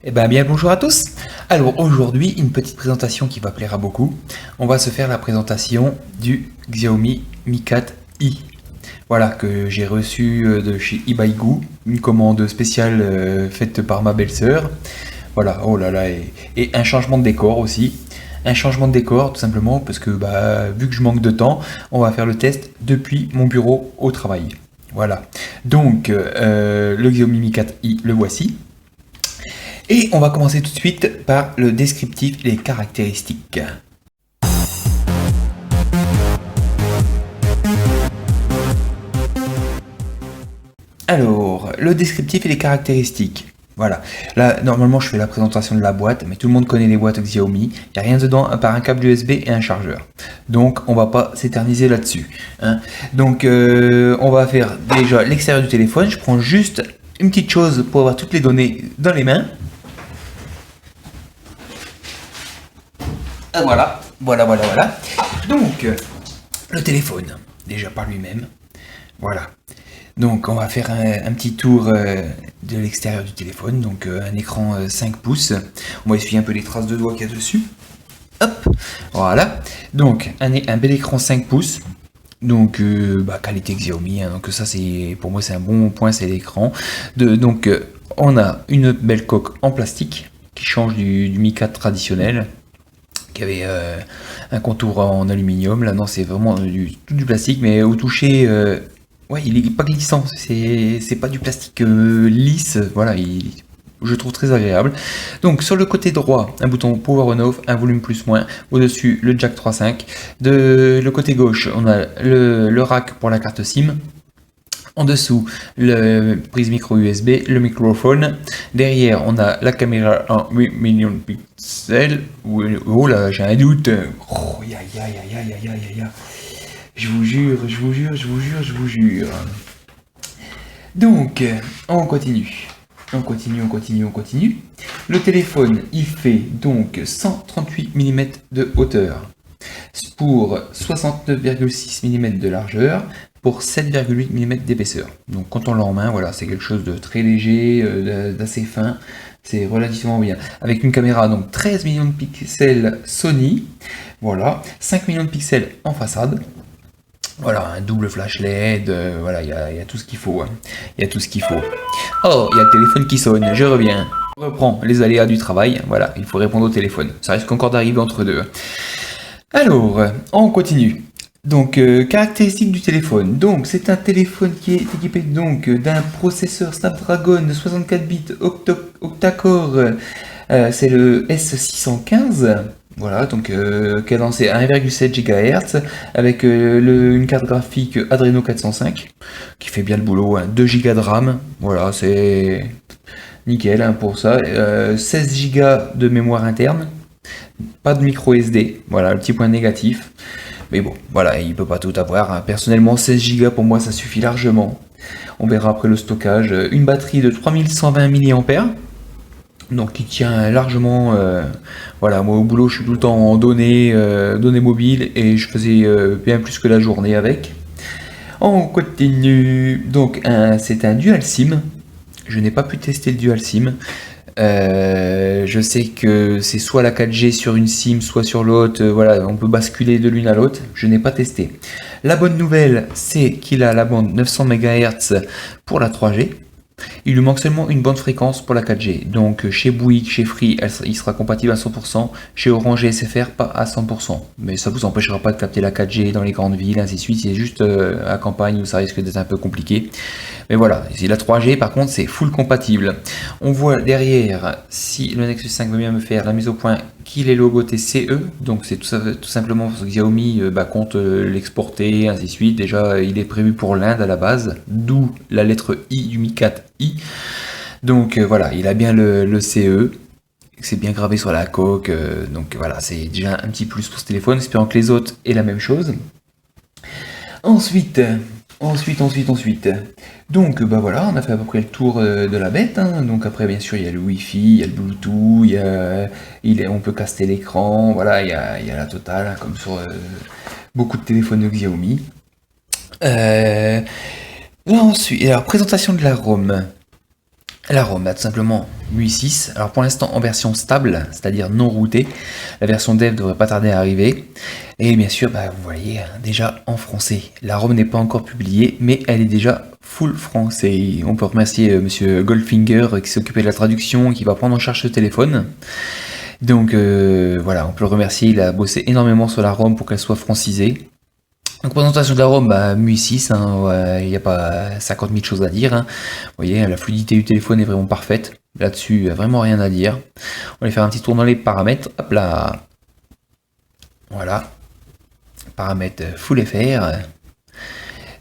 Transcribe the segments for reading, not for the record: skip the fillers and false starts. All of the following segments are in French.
Eh ben bien le bonjour à tous. Alors aujourd'hui une petite présentation qui va plaire à beaucoup. On va se faire la présentation du Xiaomi Mi 4i. Voilà que j'ai reçu de chez Ibaigu, une commande spéciale faite par ma belle-sœur. Voilà, oh là là, et un changement de décor aussi. Un changement de décor tout simplement parce que vu que je manque de temps, on va faire le test depuis mon bureau au travail. Voilà. Donc le Xiaomi Mi 4i, le voici. Et on va commencer tout de suite par le descriptif et les caractéristiques. Alors, le descriptif et les caractéristiques. Voilà. Là, normalement, je fais la présentation de la boîte, mais tout le monde connaît les boîtes Xiaomi. Il n'y a rien dedans à part un câble USB et un chargeur. Donc, on va pas s'éterniser là-dessus, hein. Donc, on va faire déjà l'extérieur du téléphone. Je prends juste une petite chose pour avoir toutes les données dans les mains. Ah, voilà, voilà. Donc, le téléphone, déjà par lui-même. Voilà. Donc, on va faire un petit tour de l'extérieur du téléphone. Donc, un écran 5 pouces. On va essuyer un peu les traces de doigts qu'il y a dessus. Hop, voilà. Donc, un bel écran 5 pouces. Donc, qualité Xiaomi, hein. Donc, ça, c'est pour moi, c'est un bon point, c'est l'écran. Donc, on a une belle coque en plastique qui change du Mi 4 traditionnel, qui avait un contour en aluminium. Là, non, c'est vraiment tout du plastique, mais au toucher, ouais, il est pas glissant. C'est pas du plastique lisse. Voilà, je trouve très agréable. Donc, sur le côté droit, un bouton Power On Off, un volume plus moins. Au-dessus, le jack 3.5. De le côté gauche, on a le rack pour la carte SIM. En dessous, le prise micro USB, le microphone. Derrière, on a la caméra en 8 millions de pixels. Oh là, j'ai un doute. Oh, ya. Je vous jure. Donc, on continue. On continue. Le téléphone, il fait donc 138 mm de hauteur pour 69,6 mm de largeur pour 7,8 mm d'épaisseur. Donc quand on l'a en main, voilà, c'est quelque chose de très léger, d'assez fin, c'est relativement bien. Avec une caméra donc 13 millions de pixels Sony, voilà, 5 millions de pixels en façade. Voilà, un double flash LED, voilà, il y a tout ce qu'il faut, hein. Il y a tout ce qu'il faut. Oh, il y a le téléphone qui sonne, je reviens. On reprend les aléas du travail, voilà, il faut répondre au téléphone. Ça risque encore d'arriver entre deux. Alors, on continue. Donc, caractéristiques du téléphone. Donc, c'est un téléphone qui est équipé donc d'un processeur Snapdragon de 64 bits octa-core. C'est le S615. Voilà, donc cadencé à 1,7 GHz avec une carte graphique Adreno 405 qui fait bien le boulot, hein. 2 Go de RAM. Voilà, c'est nickel, hein, pour ça. 16 Go de mémoire interne. Pas de micro SD, voilà le petit point négatif. Mais bon, voilà, il peut pas tout avoir, hein. Personnellement, 16 Go pour moi ça suffit largement. On verra après le stockage. Une batterie de 3120 mAh, donc qui tient largement. Voilà, moi au boulot je suis tout le temps en données mobiles et je faisais bien plus que la journée avec. On continue. Donc c'est un dual SIM. Je n'ai pas pu tester le dual SIM. Je sais que c'est soit la 4G sur une SIM, soit sur l'autre. Voilà, on peut basculer de l'une à l'autre. Je n'ai pas testé. La bonne nouvelle, c'est qu'il a la bande 900 MHz pour la 3G. Il lui manque seulement une bande fréquence pour la 4G. Donc chez Bouygues, chez Free, il sera compatible à 100%. Chez Orange et SFR, pas à 100%. Mais ça vous empêchera pas de capter la 4G dans les grandes villes, ainsi de suite. C'est juste à campagne où ça risque d'être un peu compliqué. Mais voilà, la 3G par contre c'est full compatible. On voit derrière, si le Nexus 5 veut bien me faire la mise au point, qu'il est logoté CE. Donc c'est tout simplement parce que Xiaomi compte l'exporter, ainsi de suite. Déjà il est prévu pour l'Inde à la base, d'où la lettre I du Mi 4i. Donc voilà, il a bien le CE. C'est bien gravé sur la coque. Donc voilà, c'est déjà un petit plus pour ce téléphone. Espérant que les autres aient la même chose. Ensuite. Donc voilà, on a fait à peu près le tour de la bête, hein. Donc après bien sûr il y a le Wi-Fi, il y a le Bluetooth, on peut caster l'écran, voilà, il y a la totale, hein, comme sur beaucoup de téléphones de Xiaomi. Là ensuite, alors présentation de la ROM. La ROM, tout simplement MUI 6. Alors pour l'instant en version stable, c'est-à-dire non routée. La version dev devrait pas tarder à arriver. Et bien sûr, vous voyez déjà en français. La ROM n'est pas encore publiée, mais elle est déjà full français. On peut remercier Monsieur Goldfinger qui s'occupait de la traduction, qui va prendre en charge ce téléphone. Donc voilà, on peut le remercier. Il a bossé énormément sur la ROM pour qu'elle soit francisée. Donc présentation de la ROM, MUI 6, il n'y a pas 50 000 choses à dire. Vous voyez, la fluidité du téléphone est vraiment parfaite. Là-dessus, il n'y a vraiment rien à dire. On va faire un petit tour dans les paramètres. Hop là. Voilà. Paramètres Full FR.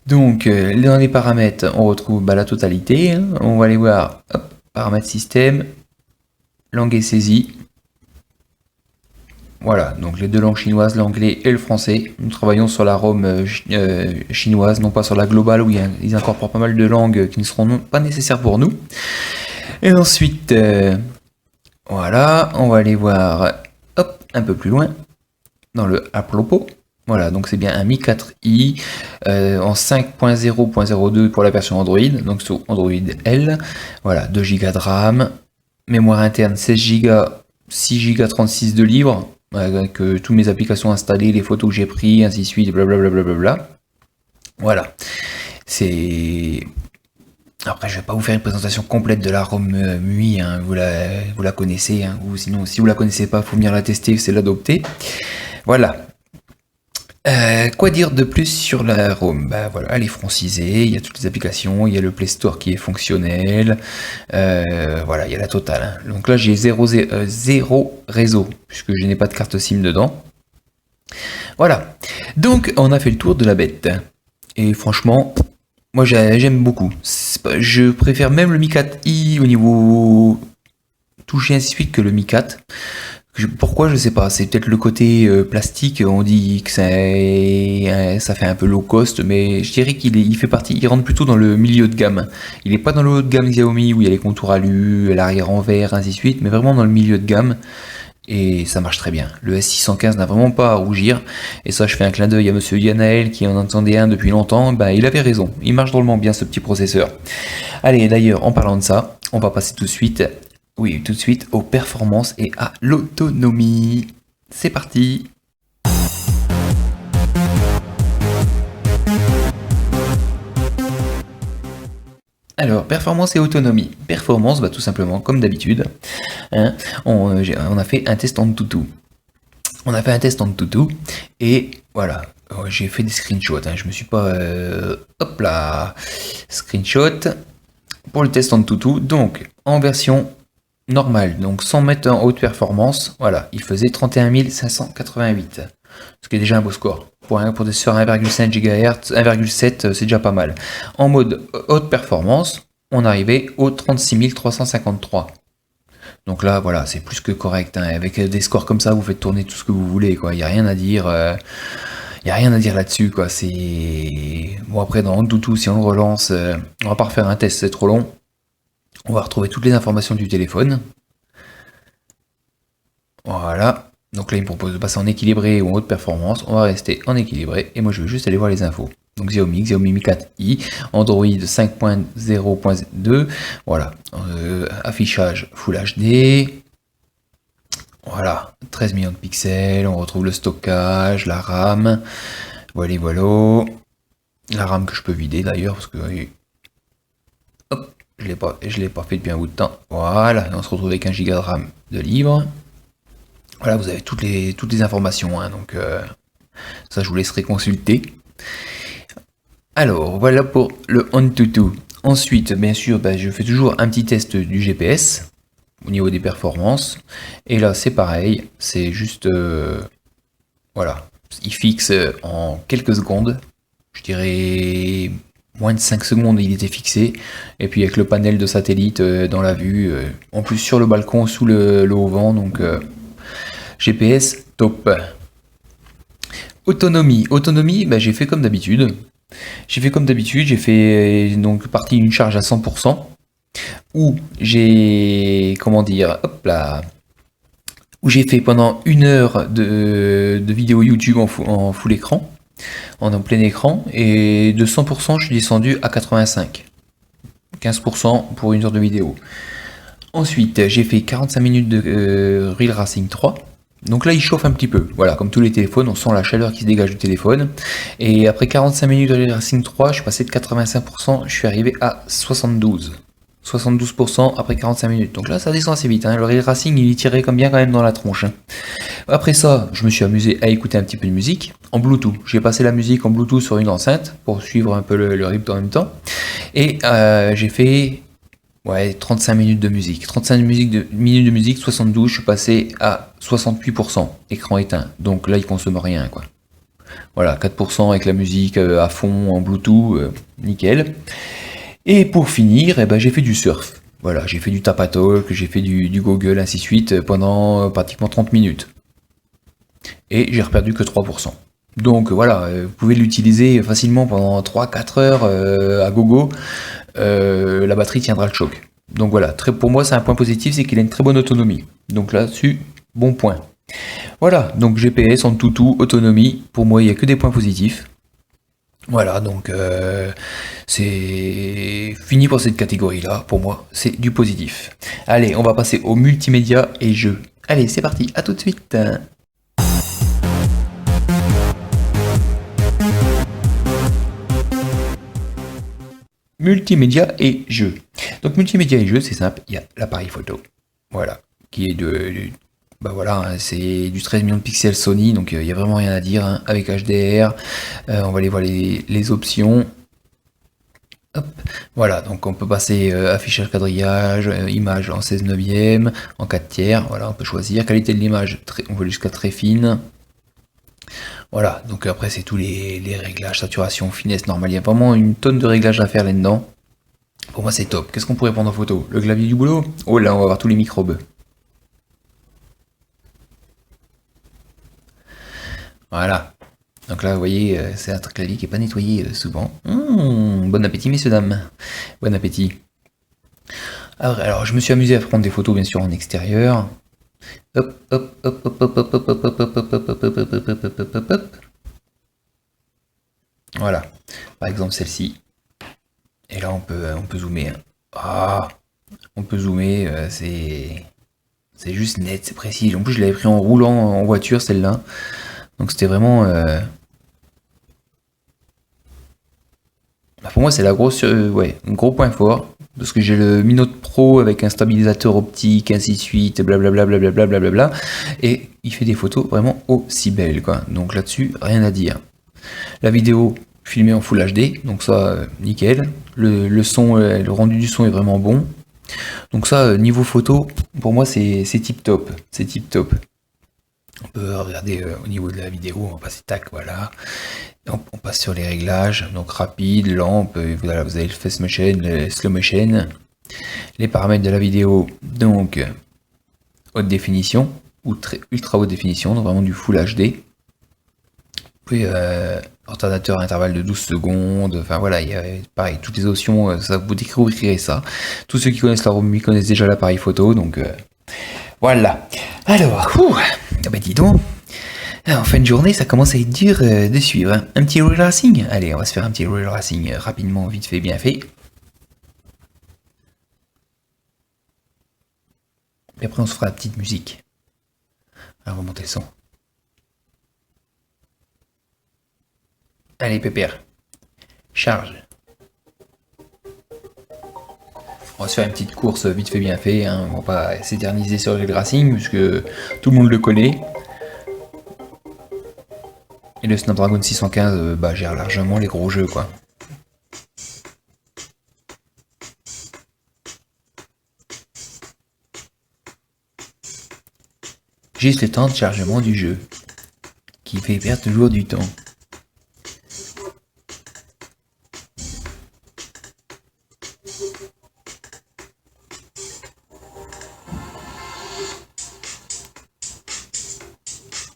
Donc, dans les paramètres, on retrouve la totalité. On va aller voir, hop, paramètres système, langue et saisie. Voilà, donc les deux langues chinoises, l'anglais et le français. Nous travaillons sur la ROM chinoise, non pas sur la globale où ils incorporent pas mal de langues qui ne seront pas nécessaires pour nous. Et ensuite, voilà, on va aller voir hop, un peu plus loin dans le à propos. Voilà, donc c'est bien un Mi 4i en 5.0.02 pour la version Android, donc sur Android L. Voilà, 2 Go de RAM, mémoire interne 16 Go, 6 Go 36 de libre, avec toutes mes applications installées, les photos que j'ai prises, ainsi de suite, blablabla. Voilà, c'est... Après, je vais pas vous faire une présentation complète de la ROM MUI, vous la connaissez, ou sinon, si vous la connaissez pas, il faut venir la tester, c'est l'adopter. Voilà. Quoi dire de plus sur la ROM? Voilà, elle est francisée, il y a toutes les applications, il y a le Play Store qui est fonctionnel, voilà, il y a la totale. Donc là j'ai zéro réseau, puisque je n'ai pas de carte SIM dedans. Voilà, donc on a fait le tour de la bête. Et franchement, moi j'aime beaucoup. Je préfère même le Mi 4i au niveau touché ainsi de suite que le Mi 4. Pourquoi, je sais pas, c'est peut-être le côté plastique, on dit que ça fait un peu low cost, mais je dirais il fait partie, il rentre plutôt dans le milieu de gamme. Il n'est pas dans le haut de gamme Xiaomi où il y a les contours alu, l'arrière en verre, ainsi de suite, mais vraiment dans le milieu de gamme, et ça marche très bien. Le S615 n'a vraiment pas à rougir, et ça je fais un clin d'œil à monsieur Yanaël qui en entendait un depuis longtemps, il avait raison, il marche drôlement bien ce petit processeur. Allez, d'ailleurs, en parlant de ça, on va passer tout de suite aux performances et à l'autonomie. C'est parti. Alors, performance et autonomie. Performance, tout simplement, comme d'habitude, on a fait un test en toutou. Et voilà, j'ai fait des screenshots. Je me suis pas... hop là, screenshot pour le test en toutou. Donc, en version normal, donc sans mettre en haute performance, voilà, il faisait 31 588, ce qui est déjà un beau score. Pour des sur 1,5 GHz, 1,7 c'est déjà pas mal. En mode haute performance, on arrivait au 36 353. Donc là, voilà, c'est plus que correct. Avec des scores comme ça, vous faites tourner tout ce que vous voulez, quoi. Il n'y a rien à dire. Il n'y a rien à dire là-dessus, quoi. C'est... Bon, après, dans Antutu, si on le relance, on va pas refaire un test, c'est trop long. On va retrouver toutes les informations du téléphone. Voilà. Donc là, il me propose de passer en équilibré ou en haute performance. On va rester en équilibré. Et moi, je vais juste aller voir les infos. Donc Xiaomi Mi 4i, Android 5.0.2. Voilà. Affichage Full HD. Voilà. 13 millions de pixels. On retrouve le stockage, la RAM. Voilà. La RAM que je peux vider d'ailleurs, parce que... Hop. Je l'ai pas fait depuis un bout de temps. Voilà, on se retrouve avec 1 Go de RAM de libre. Voilà, vous avez toutes les informations, donc ça je vous laisserai consulter. Alors, voilà pour le Antutu. Ensuite, bien sûr, je fais toujours un petit test du GPS au niveau des performances. Et là, c'est pareil, c'est juste... voilà, il fixe en quelques secondes. Je dirais... moins de 5 secondes il était fixé, et puis avec le panel de satellite dans la vue, en plus sur le balcon sous le haut-vent, donc GPS top. Autonomie, j'ai fait comme d'habitude. J'ai fait donc partie d'une charge à 100%, où j'ai, où j'ai fait pendant 1 heure de vidéo YouTube en full écran, en plein écran, et de 100% je suis descendu à 85. 15% pour une heure de vidéo. Ensuite, j'ai fait 45 minutes de Real Racing 3. Donc là, il chauffe un petit peu. Voilà, comme tous les téléphones, on sent la chaleur qui se dégage du téléphone. Et après 45 minutes de Real Racing 3, je suis passé de 85%, je suis arrivé à 72. 72% après 45 minutes. Donc là, ça descend assez vite. Hein. Le Real Racing, il tirait comme bien quand même dans la tronche. Hein. Après ça, je me suis amusé à écouter un petit peu de musique en Bluetooth. J'ai passé la musique en Bluetooth sur une enceinte pour suivre un peu le rythme en même temps. Et j'ai fait 35 minutes de musique. 35 minutes de musique, 72, je suis passé à 68%, écran éteint. Donc là, il consomme rien, quoi. Voilà, 4% avec la musique à fond en Bluetooth, nickel. Et pour finir, j'ai fait du surf. Voilà, j'ai fait du Tapatalk, j'ai fait du Google, ainsi de suite, pendant pratiquement 30 minutes. Et j'ai reperdu que 3%. Donc voilà, vous pouvez l'utiliser facilement pendant 3-4 heures à gogo. La batterie tiendra le choc. Donc voilà, pour moi c'est un point positif, c'est qu'il a une très bonne autonomie. Donc là-dessus, bon point. Voilà, donc GPS, Antutu, autonomie, pour moi il n'y a que des points positifs. Voilà, donc c'est fini pour cette catégorie-là, pour moi c'est du positif. Allez, on va passer au multimédia et jeux. Allez, c'est parti, à tout de suite. Multimédia et jeux. Donc multimédia et jeux, c'est simple, il y a l'appareil photo. Voilà, qui est c'est du 13 millions de pixels Sony, donc il n'y a vraiment rien à dire, hein, avec HDR. On va aller voir les options. Hop. Voilà, donc on peut passer affichage quadrillage, image en 16 neuvième, en 4 tiers, voilà, on peut choisir. Qualité de l'image, on va jusqu'à très fine. Voilà, donc après c'est tous les réglages, saturation, finesse, normal, il y a vraiment une tonne de réglages à faire là-dedans. Pour moi c'est top. Qu'est-ce qu'on pourrait prendre en photo? Le clavier du boulot? Oh là, on va voir tous les microbes. Voilà. Donc là, vous voyez, c'est un clavier qui n'est pas nettoyé souvent. Bon appétit, messieurs, dames. Bon appétit. Alors, je me suis amusé à prendre des photos, bien sûr, en extérieur. Hop, hop, hop, hop, hop, hop, hop, hop, hop, hop, hop, hop, hop, hop, hop, hop, hop, hop. Voilà. Par exemple, celle-ci. Et là, on peut zoomer. Ah, on peut zoomer, c'est juste net, c'est précis. En plus, je l'avais pris en roulant en voiture, celle-là. Donc c'était vraiment... pour moi, c'est la grosse, un gros point fort. Parce que j'ai le Mi Note Pro avec un stabilisateur optique, ainsi de suite, blablabla, blablabla, blablabla. Et il fait des photos vraiment aussi belles, quoi. Donc là-dessus, rien à dire. La vidéo filmée en Full HD, donc ça, nickel. Le son, le rendu du son est vraiment bon. Donc ça, niveau photo, pour moi, c'est tip top. C'est tip top. On peut regarder au niveau de la vidéo, on va passer tac, voilà. On passe sur les réglages, donc rapide, lent, voilà, vous avez le fast motion, le slow motion. Les paramètres de la vidéo, donc haute définition ou ultra haute définition, donc vraiment du Full HD. Puis retardateur à intervalle de 12 secondes, enfin voilà, il y a pareil, toutes les options, ça vous découvrirez ça. Tous ceux qui connaissent la ROMI connaissent déjà l'appareil photo, donc voilà. Alors, dis donc, en fin de journée, ça commence à être dur de suivre. Hein. Un petit Real Racing? Allez, on va se faire un petit Real Racing rapidement, vite fait, bien fait. Et après, on se fera la petite musique. Alors, on va monter le son. Allez, pépère. Charge. On va se faire une petite course vite fait, bien fait. Hein. On va pas s'éterniser sur le Racing, puisque tout le monde le connaît. Et le Snapdragon 615 gère largement les gros jeux, quoi. Juste le temps de chargement du jeu, qui fait perdre toujours du temps.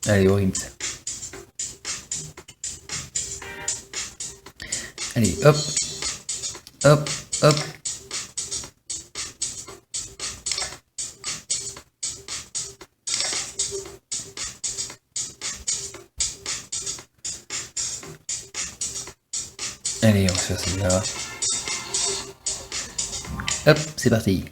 Allez, Oryx. Allez, hop, hop, hop. Allez, on va faire celle-là. Hop, c'est parti.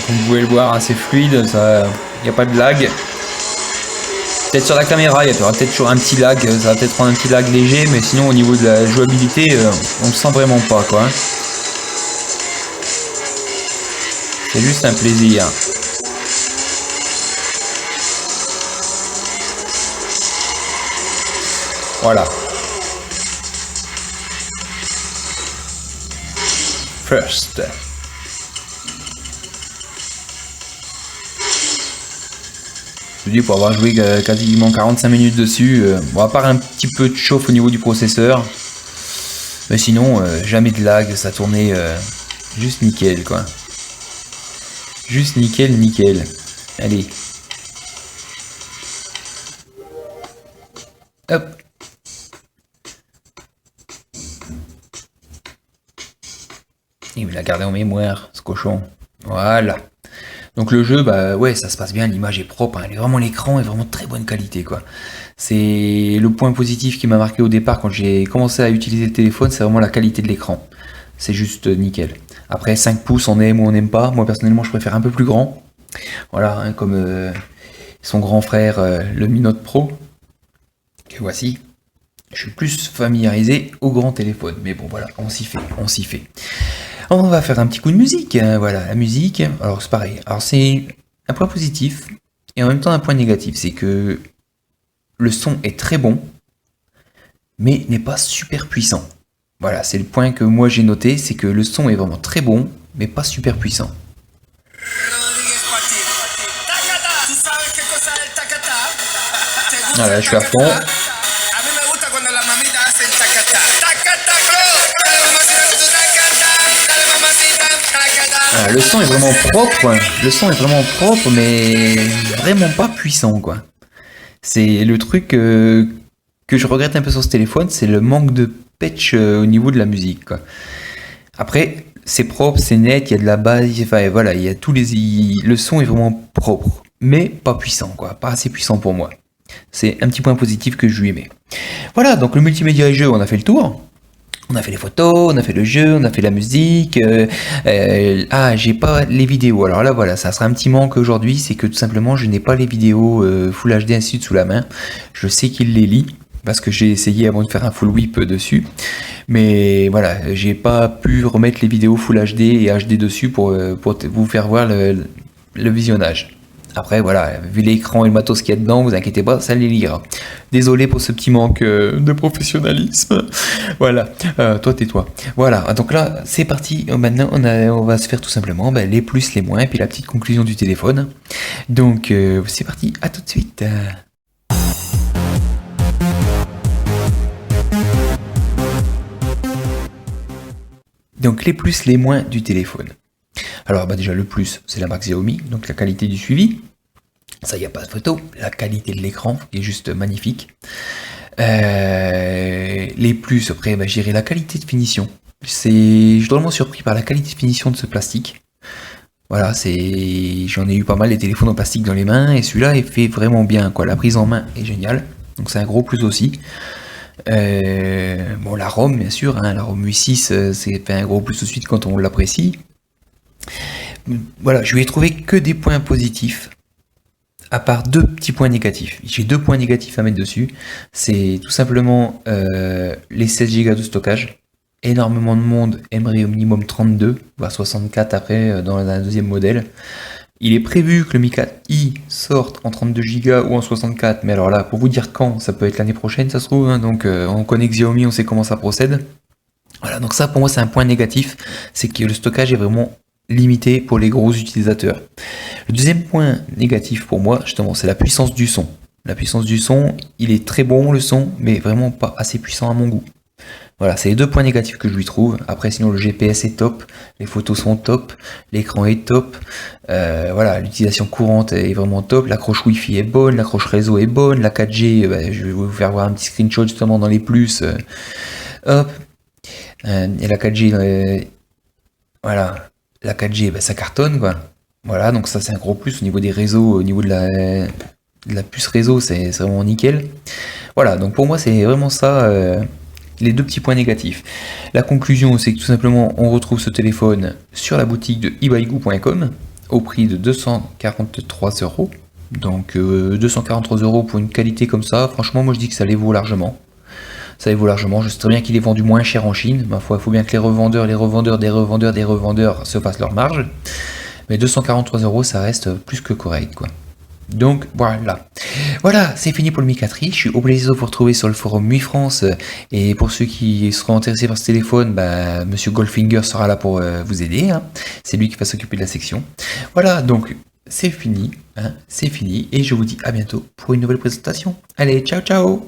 Comme vous pouvez le voir, c'est fluide, ça, il n'y a pas de lag. Peut-être sur la caméra, il y aura peut-être toujours un petit lag, ça va peut-être prendre un petit lag léger, mais sinon au niveau de la jouabilité, on le sent vraiment pas quoi. C'est juste un plaisir. Voilà. First. Je dis pour avoir joué quasiment 45 minutes dessus, bon, à part un petit peu de chauffe au niveau du processeur, mais sinon jamais de lag, ça tournait juste nickel quoi. Juste nickel, nickel. Allez. Hop. Il me l'a gardé en mémoire, ce cochon. Voilà. Donc le jeu, bah ouais, ça se passe bien, l'image est propre, hein, vraiment l'écran est vraiment de très bonne qualité quoi. C'est le point positif qui m'a marqué au départ quand j'ai commencé à utiliser le téléphone, c'est vraiment la qualité de l'écran. C'est juste nickel. Après 5 pouces, on aime ou on n'aime pas. Moi personnellement, je préfère un peu plus grand. Voilà, hein, comme son grand frère, le Mi Note Pro. Que voici. Je suis plus familiarisé au grand téléphone, mais bon voilà, on s'y fait, on s'y fait. On va faire un petit coup de musique, hein, voilà, la musique, alors c'est pareil, alors c'est un point positif, et en même temps un point négatif, c'est que le son est très bon, mais n'est pas super puissant. Voilà, c'est le point que moi j'ai noté, c'est que le son est vraiment très bon, mais pas super puissant. Voilà, je suis à fond. Le son est vraiment propre, mais vraiment pas puissant quoi. C'est le truc que je regrette un peu sur ce téléphone, c'est le manque de patch au niveau de la musique quoi. Après, c'est propre, c'est net, il y a de la basse, enfin voilà, il y a tous les, le son est vraiment propre, mais pas puissant quoi, pas assez puissant pour moi. C'est un petit point positif que je lui aimais. Voilà, donc le multimédia et jeu, on a fait le tour. On a fait les photos, on a fait le jeu, on a fait la musique. J'ai pas les vidéos. Alors là, voilà, ça sera un petit manque aujourd'hui, c'est que tout simplement, je n'ai pas les vidéos Full HD ainsi de sous la main. Je sais qu'il les lit parce que j'ai essayé avant de faire un full whip dessus. Mais voilà, j'ai pas pu remettre les vidéos Full HD et HD dessus pour vous faire voir le visionnage. Après, voilà, vu l'écran et le matos qu'il y a dedans, vous inquiétez pas, ça les lira. Désolé pour ce petit manque de professionnalisme. Voilà, toi tais-toi. Voilà, donc là, c'est parti. Maintenant, on va se faire tout simplement les plus, les moins, et puis la petite conclusion du téléphone. Donc, c'est parti, à tout de suite. Donc, les plus, les moins du téléphone. Alors déjà le plus, c'est la marque Xiaomi, donc la qualité du suivi. Ça, il n'y a pas de photo. La qualité de l'écran qui est juste magnifique. Les plus, après, je dirais la qualité de finition. Je suis drôlement surpris par la qualité de finition de ce plastique. Voilà, j'en ai eu pas mal des téléphones en plastique dans les mains, et celui-là, il fait vraiment bien, quoi. La prise en main est géniale. Donc c'est un gros plus aussi. Bon, la ROM, bien sûr, hein, la ROM 8.6, c'est un gros plus tout de suite quand on l'apprécie. Voilà, je lui ai trouvé que des points positifs. à part deux petits points négatifs. J'ai deux points négatifs à mettre dessus. C'est tout simplement les 16 Go de stockage. Énormément de monde aimerait au minimum 32, voire 64 après dans un deuxième modèle. Il est prévu que le Mi 4i sorte en 32 Go ou en 64, mais alors là, pour vous dire quand, ça peut être l'année prochaine, ça se trouve, hein, donc on connaît Xiaomi, on sait comment ça procède. Voilà, donc ça pour moi c'est un point négatif, c'est que le stockage est vraiment limité pour les gros utilisateurs. Le deuxième point négatif pour moi, justement, c'est la puissance du son. La puissance du son, il est très bon le son, mais vraiment pas assez puissant à mon goût. Voilà, c'est les deux points négatifs que je lui trouve. Après, sinon, le GPS est top, les photos sont top, l'écran est top. Voilà, l'utilisation courante est vraiment top. L'accroche Wi-Fi est bonne, l'accroche réseau est bonne. La 4G, je vais vous faire voir un petit screenshot justement dans les plus. Hop. Et la 4G, voilà, la 4G, ça cartonne, quoi. Voilà, donc ça, c'est un gros plus au niveau des réseaux, au niveau de la puce réseau, c'est vraiment nickel. Voilà, donc pour moi, c'est vraiment ça. Les deux petits points négatifs. La conclusion, c'est que tout simplement, on retrouve ce téléphone sur la boutique de ebaigu.com au prix de 243 €. Donc 243 € pour une qualité comme ça, franchement, moi je dis que ça les vaut largement. Ça les vaut largement. Je sais très bien qu'il est vendu moins cher en Chine. Ma foi, il faut bien que les revendeurs se fassent leur marge. Mais 243 €, ça reste plus que correct, quoi. Donc voilà. Voilà, c'est fini pour le Mi 4i. Je suis au plaisir de vous retrouver sur le forum Mi France. Et pour ceux qui seront intéressés par ce téléphone, Monsieur Goldfinger sera là pour vous aider. Hein. C'est lui qui va s'occuper de la section. Voilà, donc c'est fini. Hein, c'est fini. Et je vous dis à bientôt pour une nouvelle présentation. Allez, ciao ciao!